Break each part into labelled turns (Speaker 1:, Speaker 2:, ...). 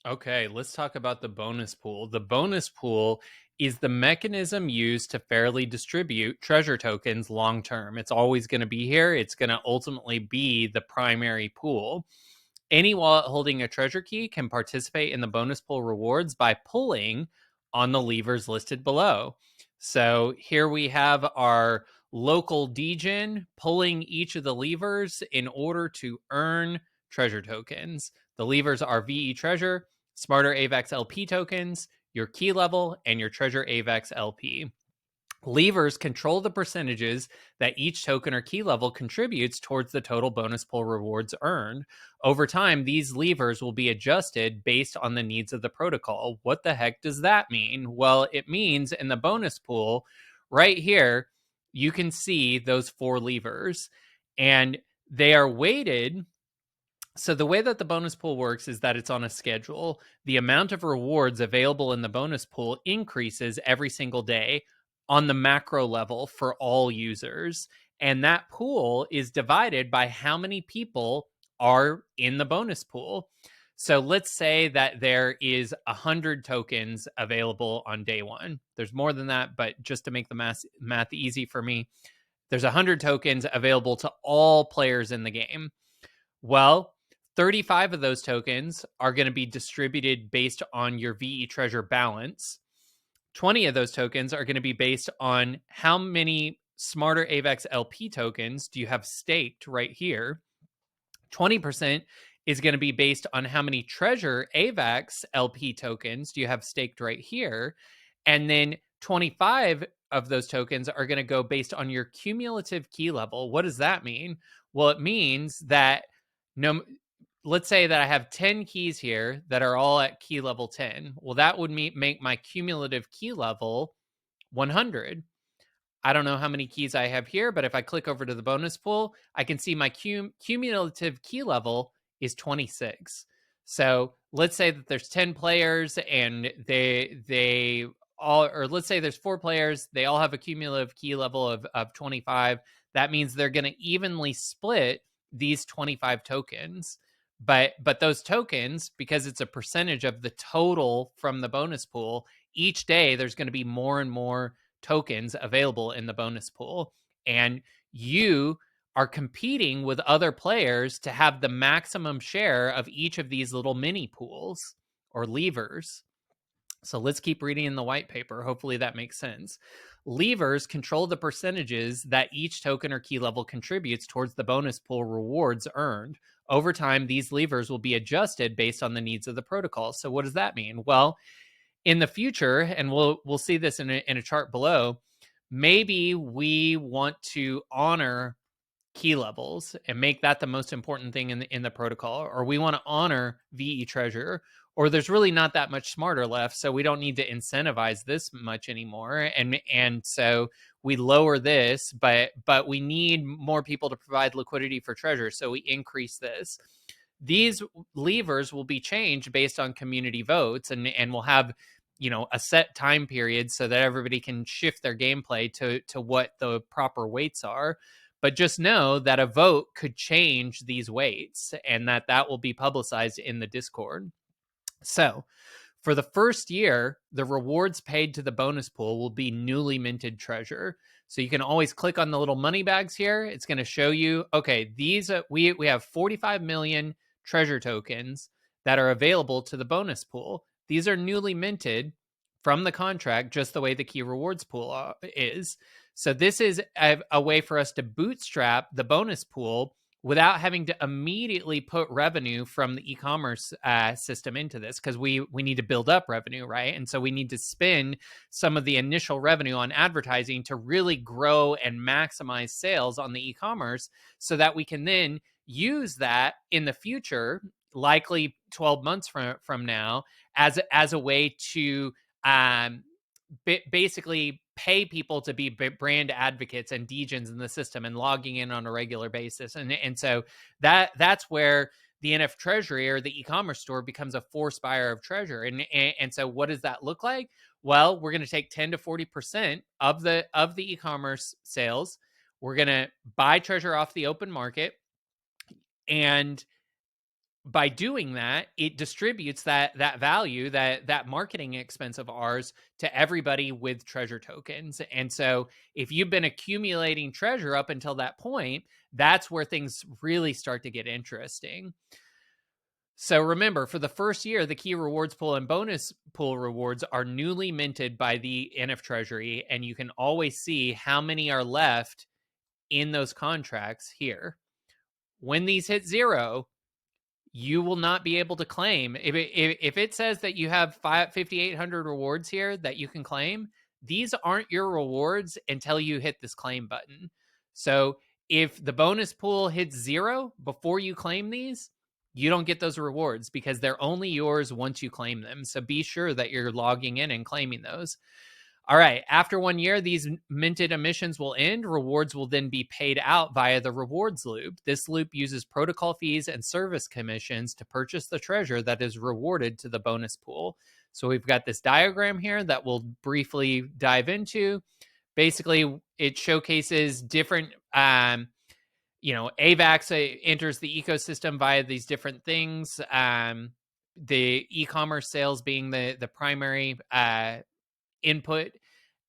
Speaker 1: Okay, let's talk about the bonus pool. The bonus pool is the mechanism used to fairly distribute treasure tokens long term. It's always going to be here. It's going to ultimately be the primary pool. Any wallet holding a treasure key can participate in the bonus pool rewards by pulling on the levers listed below. So here we have our local degen pulling each of the levers in order to earn treasure tokens. The levers are VE Treasure, Smarter AVAX LP tokens, your key level, and your Treasure AVAX LP. Levers control the percentages that each token or key level contributes towards the total bonus pool rewards earned. Over time, these levers will be adjusted based on the needs of the protocol. What the heck does that mean? Well, it means in the bonus pool, right here, you can see those 4 levers, and they are weighted. So the way that the bonus pool works is that it's on a schedule. The amount of rewards available in the bonus pool increases every single day on the macro level for all users. And that pool is divided by how many people are in the bonus pool. So let's say that there is 100 tokens available on day 1. There's more than that, but just to make the math easy for me, there's 100 tokens available to all players in the game. Well, 35 of those tokens are going to be distributed based on your VE Treasure balance. 20 of those tokens are going to be based on how many Smarter AVAX LP tokens do you have staked right here. 20% is going to be based on how many Treasure AVAX LP tokens do you have staked right here. And then 25 of those tokens are going to go based on your cumulative key level. What does that mean? Well, it means that let's say that I have 10 keys here that are all at key level 10. Well, that would make my cumulative key level 100. I don't know how many keys I have here, but if I click over to the bonus pool, I can see my cumulative key level is 26. So let's say that there's 10 players and they all, or let's say there's 4 players, they all have a cumulative key level of 25. That means they're going to evenly split these 25 tokens. But those tokens, because it's a percentage of the total from the bonus pool, each day there's going to be more and more tokens available in the bonus pool. And you are competing with other players to have the maximum share of each of these little mini pools or levers. So let's keep reading in the white paper. Hopefully that makes sense. Levers control the percentages that each token or key level contributes towards the bonus pool rewards earned. Over time, these levers will be adjusted based on the needs of the protocol. So what does that mean? Well, in the future, and we'll see this in a chart below, maybe we want to honor key levels and make that the most important thing in the protocol, or we want to honor VE Treasure, or there's really not that much smarter left, so we don't need to incentivize this much anymore, and so we lower this, but we need more people to provide liquidity for treasure, so we increase this. These levers will be changed based on community votes, and we'll have a set time period so that everybody can shift their gameplay to what the proper weights are. But just know that a vote could change these weights, and that will be publicized in the Discord. So for the first year, the rewards paid to the bonus pool will be newly minted treasure. So you can always click on the little money bags here. It's going to show you, okay, these we have 45 million treasure tokens that are available to the bonus pool. These are newly minted from the contract, just the way the key rewards pool is. So this is a way for us to bootstrap the bonus pool without having to immediately put revenue from the e-commerce system into this, because we need to build up revenue, right? And so we need to spend some of the initial revenue on advertising to really grow and maximize sales on the e-commerce, so that we can then use that in the future, likely 12 months from now, as a way to basically pay people to be brand advocates and degens in the system and logging in on a regular basis. And so that's where the NFTREASURY or the e-commerce store becomes a force buyer of treasure. And so what does that look like? Well, we're going to take 10 to 40% of the e-commerce sales. We're going to buy treasure off the open market, and by doing that, it distributes that value, that marketing expense of ours to everybody with treasure tokens. And so if you've been accumulating treasure up until that point, that's where things really start to get interesting. So remember, for the first year, the key rewards pool and bonus pool rewards are newly minted by the NFTreasury, and you can always see how many are left in those contracts here. When these hit zero, you will not be able to claim. If it says that you have 5,800 rewards here that you can claim, these aren't your rewards until you hit this claim button. So if the bonus pool hits zero before you claim these, you don't get those rewards because they're only yours once you claim them. So be sure that you're logging in and claiming those. All right. After 1 year, these minted emissions will end. Rewards will then be paid out via the rewards loop. This loop uses protocol fees and service commissions to purchase the treasure that is rewarded to the bonus pool. So we've got this diagram here that we'll briefly dive into. Basically, it showcases different, AVAX enters the ecosystem via these different things. The e-commerce sales being the primary input,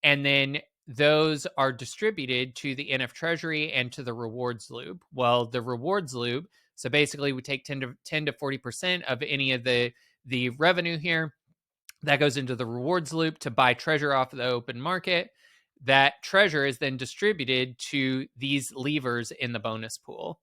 Speaker 1: and then those are distributed to the NFTreasury and to the rewards loop. Well, the rewards loop, so basically we take 10 to 40% of any of the revenue here that goes into the rewards loop to buy treasure off the open market. That treasure is then distributed to these levers in the bonus pool.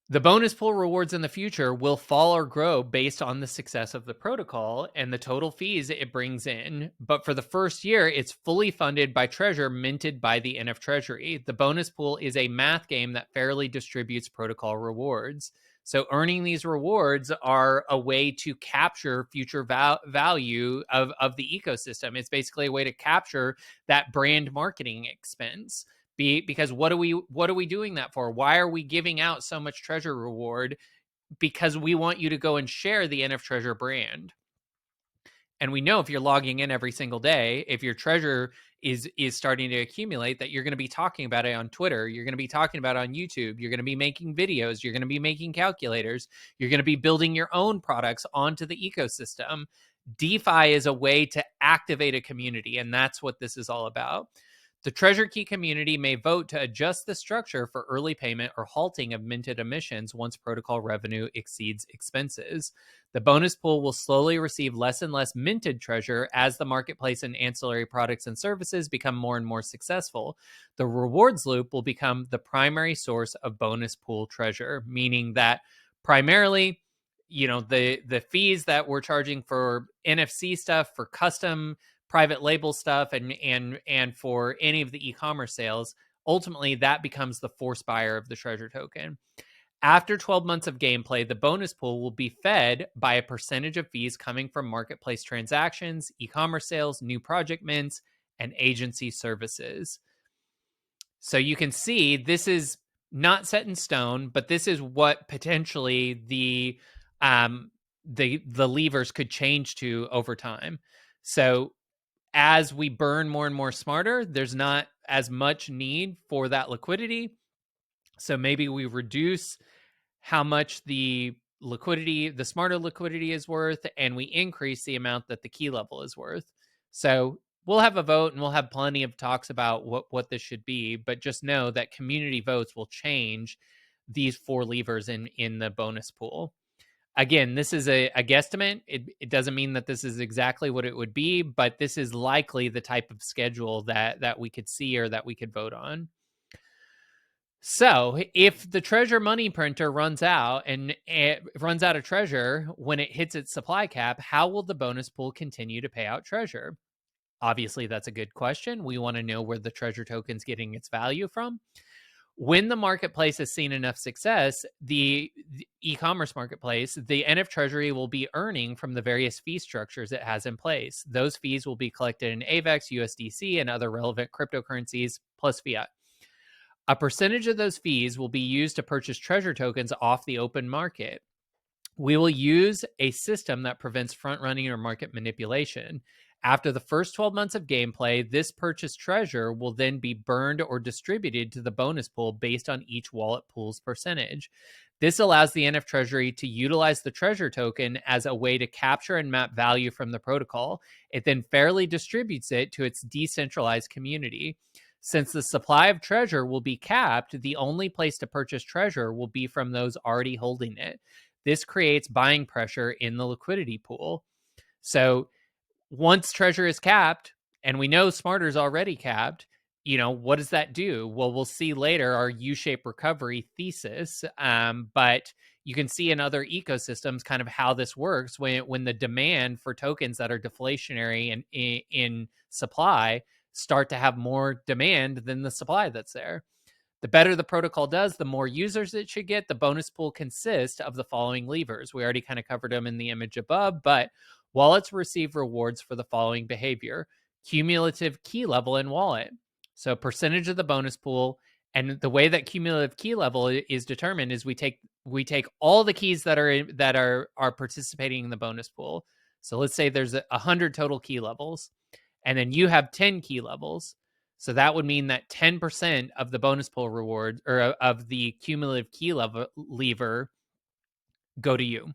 Speaker 1: The bonus pool rewards in the future will fall or grow based on the success of the protocol and the total fees it brings in. But for the first year, it's fully funded by treasure minted by the NFTreasury. The bonus pool is a math game that fairly distributes protocol rewards. So earning these rewards are a way to capture future value of the ecosystem. It's basically a way to capture that brand marketing expense. Because what are we doing that for? Why are we giving out so much treasure reward? Because we want you to go and share the NFTreasure brand. And we know if you're logging in every single day, if your treasure is starting to accumulate, that you're going to be talking about it on Twitter, you're going to be talking about it on YouTube, you're going to be making videos, you're going to be making calculators, you're going to be building your own products onto the ecosystem. DeFi is a way to activate a community, and that's what this is all about. The Treasure Key community may vote to adjust the structure for early payment or halting of minted emissions once protocol revenue exceeds expenses. The bonus pool will slowly receive less and less minted treasure as the marketplace and ancillary products and services become more and more successful. The rewards loop will become the primary source of bonus pool treasure, meaning that primarily, the fees that we're charging for NFC stuff, for custom private label stuff, and for any of the e-commerce sales, ultimately that becomes the force buyer of the treasure token. After 12 months of gameplay, the bonus pool will be fed by a percentage of fees coming from marketplace transactions, e-commerce sales, new project mints, and agency services. So you can see this is not set in stone, but this is what potentially the levers could change to over time. So as we burn more and more smarter, there's not as much need for that liquidity. So maybe we reduce how much the smarter liquidity is worth, and we increase the amount that the key level is worth. So we'll have a vote, and we'll have plenty of talks about what this should be, but just know that community votes will change these 4 levers in the bonus pool. Again, this is a guesstimate. It doesn't mean that this is exactly what it would be, but this is likely the type of schedule that we could see or that we could vote on. So if the treasure money printer runs out and it runs out of treasure when it hits its supply cap, how will the bonus pool continue to pay out treasure? Obviously, that's a good question. We want to know where the treasure token's getting its value from. When the marketplace has seen enough success, the e-commerce marketplace, the NFTreasury will be earning from the various fee structures it has in place. Those fees will be collected in AVAX, USDC, and other relevant cryptocurrencies, plus fiat. A percentage of those fees will be used to purchase treasure tokens off the open market. We will use a system that prevents front-running or market manipulation. After the first 12 months of gameplay, this purchased treasure will then be burned or distributed to the bonus pool based on each wallet pool's percentage. This allows the NFTreasury to utilize the treasure token as a way to capture and map value from the protocol. It then fairly distributes it to its decentralized community. Since the supply of treasure will be capped, the only place to purchase treasure will be from those already holding it. This creates buying pressure in the liquidity pool. So once treasure is capped, and we know Smarter is already capped, what does that do? Well, we'll see later our U-shaped recovery thesis, but you can see in other ecosystems kind of how this works when the demand for tokens that are deflationary and in supply start to have more demand than the supply that's there. The better the protocol does, the more users it should get. The bonus pool consists of the following levers. We already kind of covered them in the image above, but wallets receive rewards for the following behavior: cumulative key level in wallet. So percentage of the bonus pool, and the way that cumulative key level is determined is we take all the keys that are participating in the bonus pool. So let's say there's 100 total key levels, and then you have 10 key levels. So that would mean that 10% of the bonus pool reward, or of the cumulative key lever, go to you.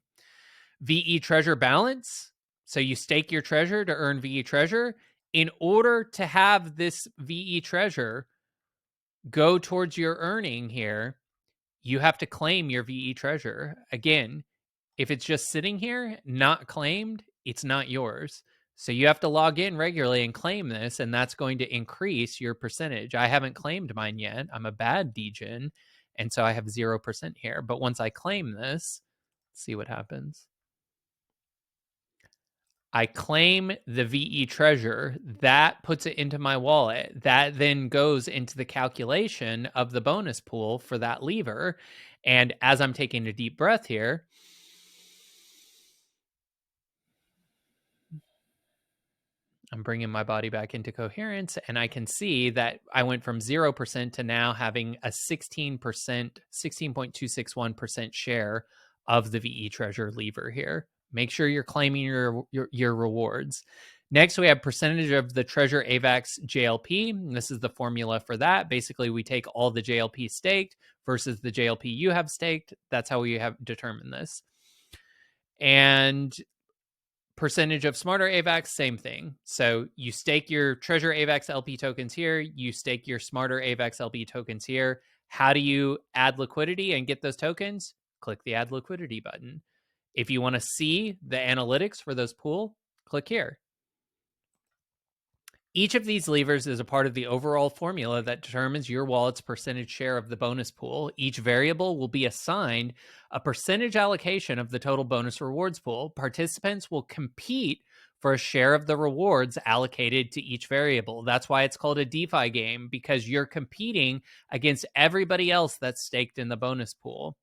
Speaker 1: VE treasure balance. So you stake your treasure to earn VE treasure. In order to have this VE treasure go towards your earning here, you have to claim your VE treasure. Again, if it's just sitting here, not claimed, it's not yours. So you have to log in regularly and claim this, and that's going to increase your percentage. I haven't claimed mine yet. I'm a bad degen, and so I have 0% here. But once I claim this, let's see what happens. I claim the VE treasure. That puts it into my wallet. That then goes into the calculation of the bonus pool for that lever. And as I'm taking a deep breath here, I'm bringing my body back into coherence, and I can see that I went from 0% to now having a 16%, 16.261% share of the VE treasure lever here. Make sure you're claiming your rewards. Next, we have percentage of the treasure AVAX JLP. And this is the formula for that. Basically, we take all the JLP staked versus the JLP you have staked. That's how we have determined this. And percentage of Smarter AVAX, same thing. So you stake your treasure AVAX LP tokens here. You stake your Smarter AVAX LP tokens here. How do you add liquidity and get those tokens? Click the add liquidity button. If you want to see the analytics for those pool, click here. Each of these levers is a part of the overall formula that determines your wallet's percentage share of the bonus pool. Each variable will be assigned a percentage allocation of the total bonus rewards pool. Participants will compete for a share of the rewards allocated to each variable. That's why it's called a DeFi game, because you're competing against everybody else that's staked in the bonus pool.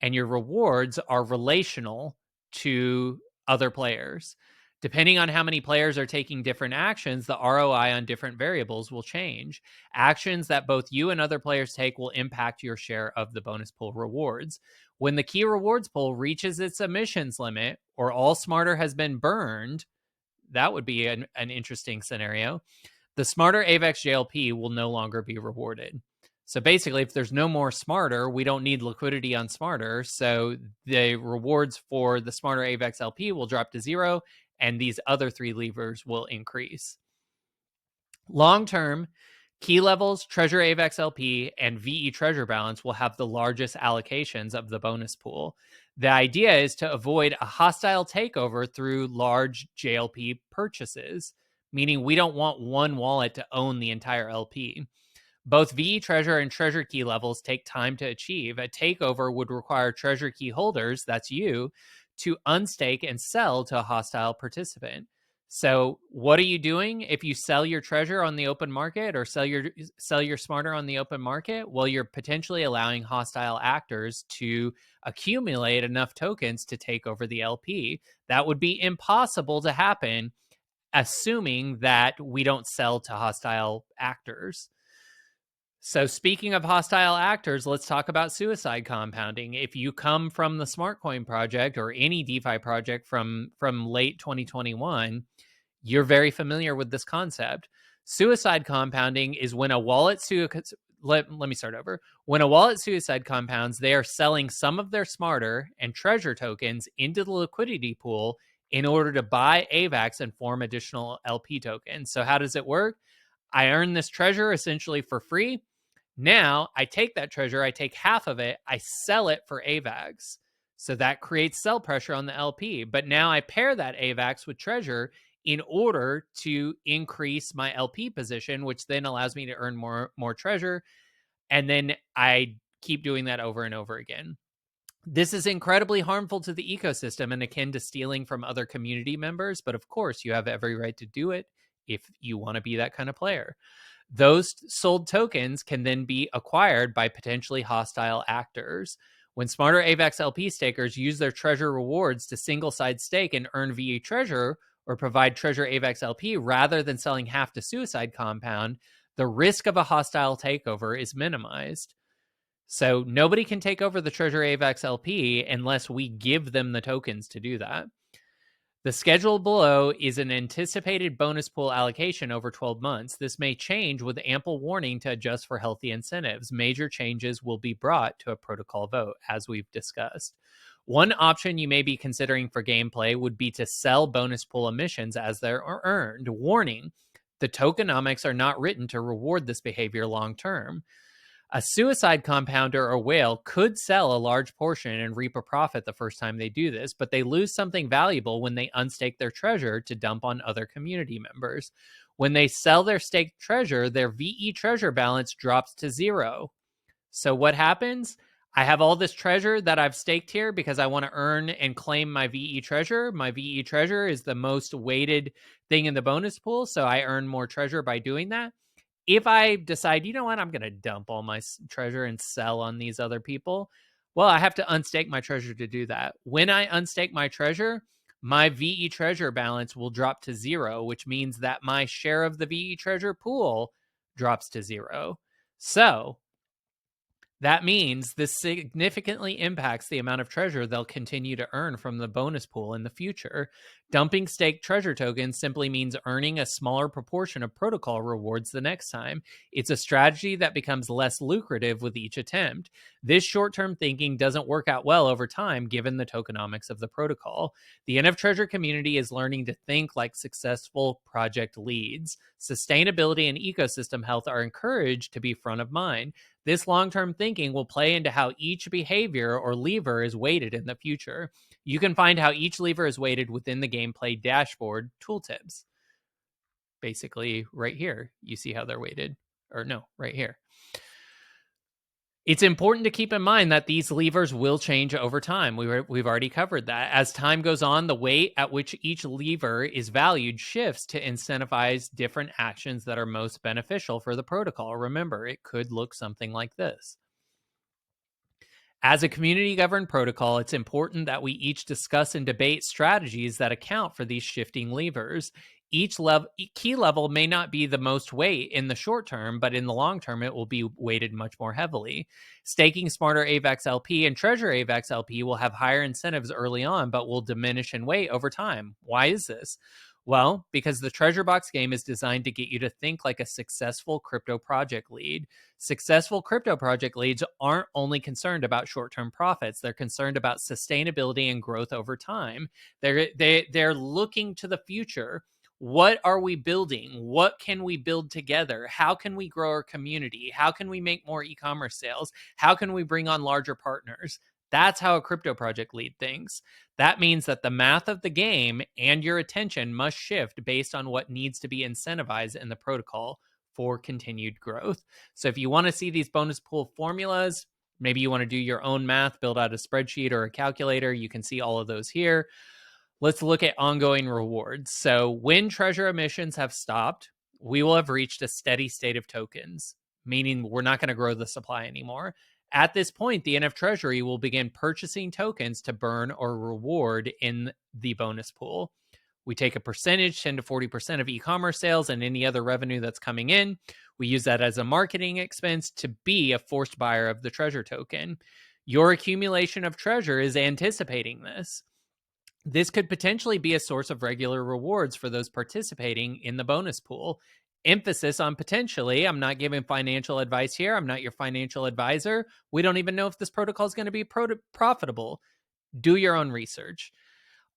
Speaker 1: And your rewards are relational to other players. Depending on how many players are taking different actions, the ROI on different variables will change. Actions that both you and other players take will impact your share of the bonus pool rewards. When the key rewards pool reaches its emissions limit, or all Smarter has been burned, that would be an interesting scenario. The Smarter AVAX JLP will no longer be rewarded. So basically, if there's no more Smarter, we don't need liquidity on Smarter. So the rewards for the Smarter AVAX LP will drop to 0, and these other 3 levers will increase. Long-term, key levels, treasure AVAX LP, and VE treasure balance will have the largest allocations of the bonus pool. The idea is to avoid a hostile takeover through large JLP purchases, meaning we don't want one wallet to own the entire LP. Both VE treasure and treasure key levels take time to achieve. A takeover would require treasure key holders, that's you, to unstake and sell to a hostile participant. So what are you doing if you sell your treasure on the open market, or sell your Smarter on the open market? Well, you're potentially allowing hostile actors to accumulate enough tokens to take over the LP. That would be impossible to happen, assuming that we don't sell to hostile actors. So speaking of hostile actors, let's talk about suicide compounding. If you come from the Smartcoin project or any DeFi project from late 2021, you're very familiar with this concept. Suicide compounding is when a wallet let me start over. When a wallet suicide compounds, they are selling some of their smarter and treasure tokens into the liquidity pool in order to buy AVAX and form additional LP tokens. So how does it work? I earn this treasure essentially for free. Now I take that treasure, I take half of it, I sell it for AVAX. So that creates sell pressure on the LP. But now I pair that AVAX with treasure in order to increase my LP position, which then allows me to earn more treasure. And then I keep doing that over and over again. This is incredibly harmful to the ecosystem and akin to stealing from other community members. But of course, you have every right to do it if you want to be that kind of player. Those sold tokens can then be acquired by potentially hostile actors. When smarter AVAX LP stakers use their treasure rewards to single-side stake and earn VE treasure or provide treasure AVAX LP rather than selling half to suicide compound, the risk of a hostile takeover is minimized. So nobody can take over the treasure AVAX LP unless we give them the tokens to do that. The schedule below is an anticipated bonus pool allocation over 12 months. This may change with ample warning to adjust for healthy incentives. Major changes will be brought to a protocol vote, as we've discussed. One option you may be considering for gameplay would be to sell bonus pool emissions as they're earned. Warning, the tokenomics are not written to reward this behavior long term. A suicide compounder or whale could sell a large portion and reap a profit the first time they do this, but they lose something valuable when they unstake their treasure to dump on other community members. When they sell their staked treasure, their VE treasure balance drops to 0. So what happens? I have all this treasure that I've staked here because I want to earn and claim my VE treasure. My VE treasure is the most weighted thing in the bonus pool, so I earn more treasure by doing that. If I decide, you know what, I'm going to dump all my treasure and sell on these other people, well, I have to unstake my treasure to do that. When I unstake my treasure, my VE treasure balance will drop to 0, which means that my share of the VE treasure pool drops to 0. So that means this significantly impacts the amount of treasure they'll continue to earn from the bonus pool in the future. Dumping staked treasure tokens simply means earning a smaller proportion of protocol rewards the next time. It's a strategy that becomes less lucrative with each attempt. This short-term thinking doesn't work out well over time given the tokenomics of the protocol. The NFTreasure community is learning to think like successful project leads. Sustainability and ecosystem health are encouraged to be front of mind. This long-term thinking will play into how each behavior or lever is weighted in the future. You can find how each lever is weighted within the gameplay dashboard tooltips. Basically, right here, you see how they're weighted. Or no, right here. It's important to keep in mind that these levers will change over time. We've already covered that. As time goes on, the weight at which each lever is valued shifts to incentivize different actions that are most beneficial for the protocol. Remember, it could look something like this. As a community-governed protocol, it's important that we each discuss and debate strategies that account for these shifting levers. Each key level may not be the most weight in the short term, but in the long term, it will be weighted much more heavily. Staking smarter AVAX LP and treasure AVAX LP will have higher incentives early on, but will diminish in weight over time. Why is this? Well, because the treasure box game is designed to get you to think like a successful crypto project lead. Successful crypto project leads aren't only concerned about short-term profits. They're concerned about sustainability and growth over time. They're looking to the future. What are we building? What can we build together? How can we grow our community? How can we make more e-commerce sales? How can we bring on larger partners? That's how a crypto project lead thinks. That means that the math of the game and your attention must shift based on what needs to be incentivized in the protocol for continued growth. So if you want to see these bonus pool formulas, maybe you want to do your own math, build out a spreadsheet or a calculator, you can see all of those here. Let's look at ongoing rewards. So when treasure emissions have stopped, we will have reached a steady state of tokens, meaning we're not going to grow the supply anymore. At this point, the NFTreasury will begin purchasing tokens to burn or reward in the bonus pool. We take a percentage, 10 to 40% of e-commerce sales and any other revenue that's coming in. We use that as a marketing expense to be a forced buyer of the treasure token. Your accumulation of treasure is anticipating this. This could potentially be a source of regular rewards for those participating in the bonus pool. Emphasis on potentially. I'm not giving financial advice here. I'm not your financial advisor. We don't even know if this protocol is going to be profitable. Do your own research.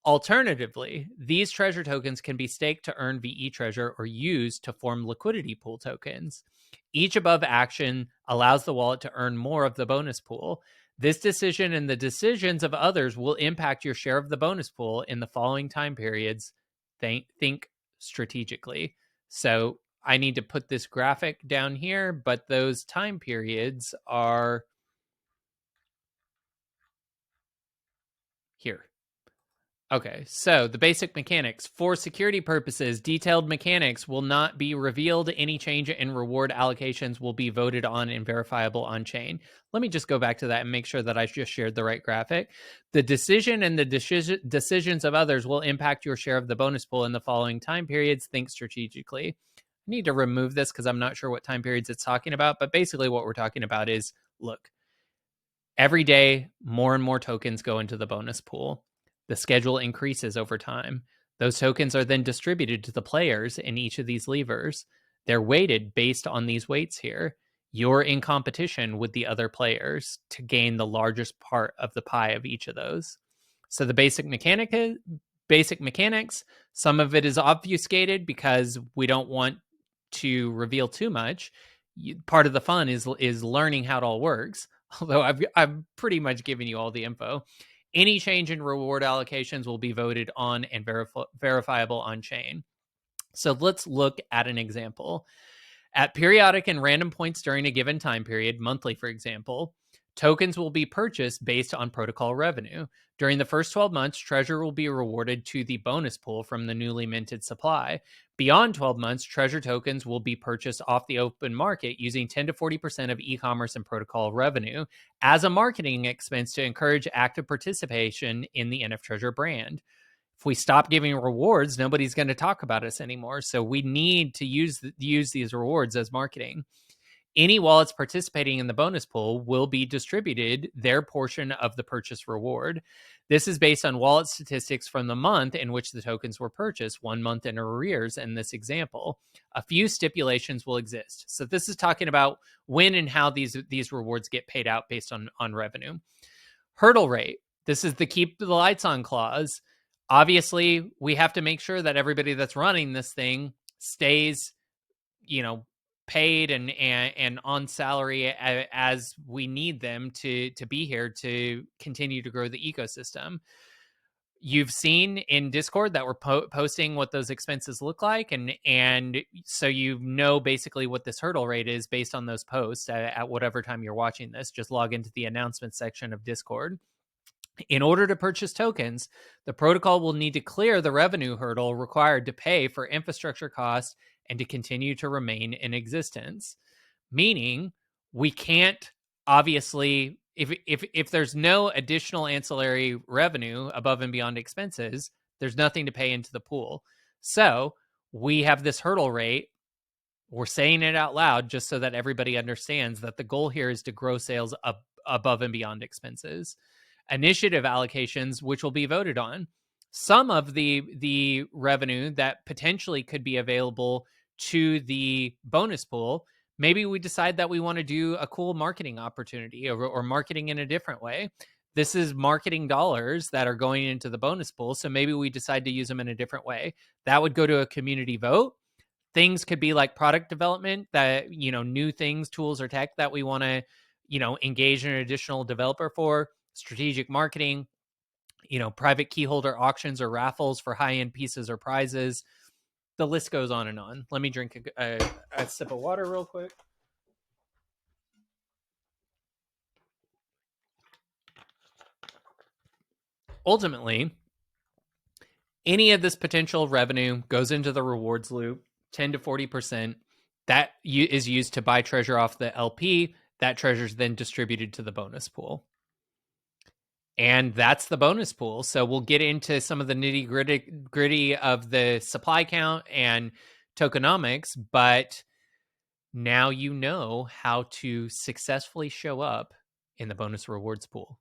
Speaker 1: Alternatively, these treasure tokens can be staked to earn VE treasure or used to form liquidity pool tokens. Each above action allows the wallet to earn more of the bonus pool. This decision and the decisions of others will impact your share of the bonus pool in the following time periods. Think strategically. So I need to put this graphic down here, but those time periods are here. Okay, so the basic mechanics. For security purposes, detailed mechanics will not be revealed. Any change in reward allocations will be voted on and verifiable on chain. Let me just go back to that and make sure that I just shared the right graphic. The decision and the decisions of others will impact your share of the bonus pool in the following time periods. Think strategically. I need to remove this because I'm not sure what time periods it's talking about, but basically what we're talking about is, look, every day, more and more tokens go into the bonus pool. The schedule increases over time. Those tokens are then distributed to the players in each of these levers. They're weighted based on these weights here. You're in competition with the other players to gain the largest part of the pie of each of those. So the basic mechanics, some of it is obfuscated because we don't want to reveal too much. Part of the fun is learning how it all works. Although I've pretty much given you all the info. Any change in reward allocations will be voted on and verifiable on chain. So let's look at an example. At periodic and random points during a given time period, monthly for example, tokens will be purchased based on protocol revenue. During the first 12 months, treasure will be rewarded to the bonus pool from the newly minted supply. Beyond 12 months, treasure tokens will be purchased off the open market using 10 to 40% of e-commerce and protocol revenue as a marketing expense to encourage active participation in the NFTreasure brand. If we stop giving rewards, nobody's going to talk about us anymore. So we need to use these rewards as marketing. Any wallets participating in the bonus pool will be distributed their portion of the purchase reward. This is based on wallet statistics from the month in which the tokens were purchased, 1 month in arrears in this example. A few stipulations will exist. So this is talking about when and how these rewards get paid out based on revenue. Hurdle rate. This is the keep the lights on clause. Obviously, we have to make sure that everybody that's running this thing stays, paid and on salary as we need them to be here to continue to grow the ecosystem. You've seen in Discord that we're posting what those expenses look like, and so basically what this hurdle rate is based on those posts at whatever time you're watching this. Just log into the announcement section of Discord. In order to purchase tokens, the protocol will need to clear the revenue hurdle required to pay for infrastructure costs and to continue to remain in existence. Meaning, we can't obviously, if there's no additional ancillary revenue above and beyond expenses, there's nothing to pay into the pool. So we have this hurdle rate. We're saying it out loud just so that everybody understands that the goal here is to grow sales above and beyond expenses. Initiative allocations, which will be voted on. Some of the revenue that potentially could be available to the bonus pool, maybe we decide that we want to do a cool marketing opportunity or marketing in a different way. This is marketing dollars that are going into the bonus pool, so maybe we decide to use them in a different way. That would go to a community vote. Things could be like product development, that new things, tools, or tech that we want to engage in an additional developer for. Strategic marketing, private key holder auctions or raffles for high-end pieces or prizes. The list goes on and on. Let me drink a sip of water real quick. Ultimately, any of this potential revenue goes into the rewards loop, 10 to 40%. That is used to buy treasure off the LP. That treasure is then distributed to the bonus pool. And that's the bonus pool. So we'll get into some of the nitty gritty of the supply count and tokenomics, but now you know how to successfully show up in the bonus rewards pool.